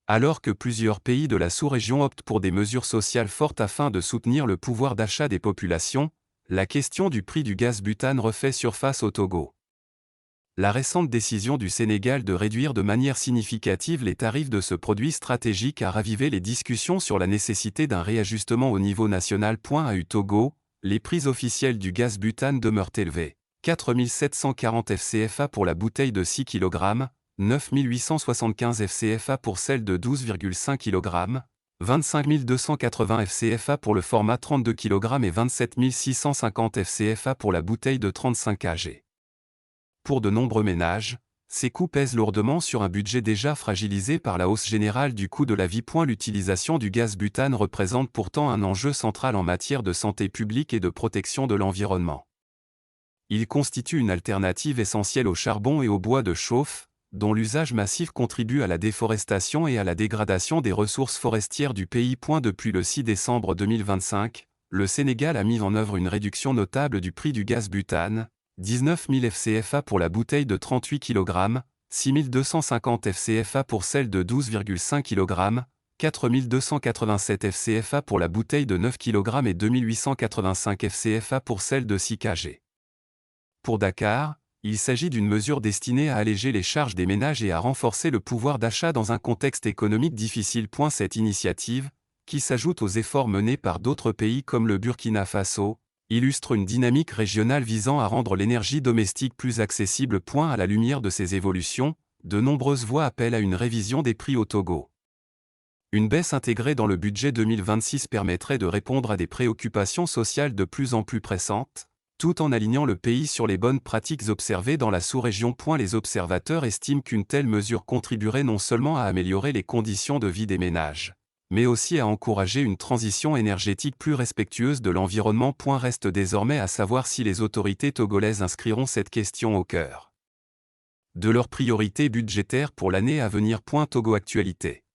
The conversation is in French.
Alors que plusieurs pays de la sous-région optent pour des mesures sociales fortes afin de soutenir le pouvoir d'achat des populations, la question du prix du gaz butane refait surface au Togo. La récente décision du Sénégal de réduire de manière significative les tarifs de ce produit stratégique a ravivé les discussions sur la nécessité d'un réajustement au niveau national. À Togo, les prix officiels du gaz butane demeurent élevés. 4 740 FCFA pour la bouteille de 6 kg, 9 875 FCFA pour celle de 12,5 kg, 25 280 FCFA pour le format 32 kg et 27 650 FCFA pour la bouteille de 35 kg. Pour de nombreux ménages, ces coûts pèsent lourdement sur un budget déjà fragilisé par la hausse générale du coût de la vie. L'utilisation du gaz butane représente pourtant un enjeu central en matière de santé publique et de protection de l'environnement. Il constitue une alternative essentielle au charbon et au bois de chauffe, dont l'usage massif contribue à la déforestation et à la dégradation des ressources forestières du pays. Depuis le 6 décembre 2025, le Sénégal a mis en œuvre une réduction notable du prix du gaz butane, 19 000 FCFA pour la bouteille de 38 kg, 6 250 FCFA pour celle de 12,5 kg, 4 287 FCFA pour la bouteille de 9 kg et 2 885 FCFA pour celle de 6 kg. Pour Dakar, il s'agit d'une mesure destinée à alléger les charges des ménages et à renforcer le pouvoir d'achat dans un contexte économique difficile. Cette initiative, qui s'ajoute aux efforts menés par d'autres pays comme le Burkina Faso, illustre une dynamique régionale visant à rendre l'énergie domestique plus accessible. À la lumière de ces évolutions, de nombreuses voix appellent à une révision des prix au Togo. Une baisse intégrée dans le budget 2026 permettrait de répondre à des préoccupations sociales de plus en plus pressantes, tout en alignant le pays sur les bonnes pratiques observées dans la sous-région. Les observateurs estiment qu'une telle mesure contribuerait non seulement à améliorer les conditions de vie des ménages, mais aussi à encourager une transition énergétique plus respectueuse de l'environnement. Reste désormais à savoir si les autorités togolaises inscriront cette question au cœur de leurs priorités budgétaires pour l'année à venir. Togo Actualité.